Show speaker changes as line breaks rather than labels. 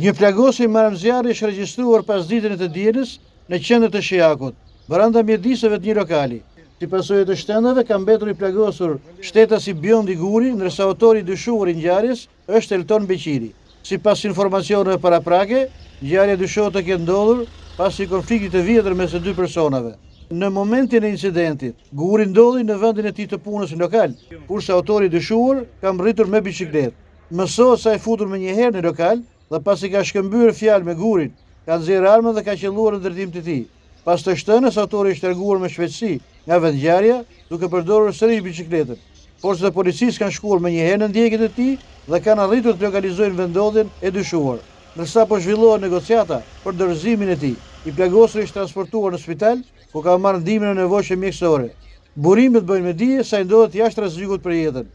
Një plagos i marrëmzjarri është regjistruar pas ditën e të dielës në qendër të Shijakut, brenda mjediseve të një lokali. Si pasojë të shtendave ka mbetur i plagosur shtetasi Bjondi Guri, ndërsa autori i dyshuar i ngjarjes është Elton Beqiri. Sipas informacioneve paraprake, ngjarja dyshohet të ketë ndodhur pasi konfliktit të vjetër mes së dy personave. Në momentin e incidentit, Guri ndodhi në vendin e tij të punës në lokal, kurse autori i dyshuar ka rritur me biçikletë. Mësohet se ai futur më një herë në lokal dhe pasi ka shkëmbyer fjalë me Gurin, ka nxjerrë armën dhe ka qelluar në drejtim të tij. Pas të shtënës, autori është larguar me shpejtësi nga vendngjarja, duke përdorur sërish biçikletën. Forcat e policisë kanë shkuar më një herë në ndjekjet e tij dhe kanë arritur të lokalizojnë vendodhjen e dyshuar. Ndërsa po zhvillohet negociata për dorëzimin e tij, i plagosur është transportuar në spital, ku ka marrë ndihmën e nevojshme mjekësore. Burimet bëjnë me dije se ai ndodhet jashtë rrezikut për jetën.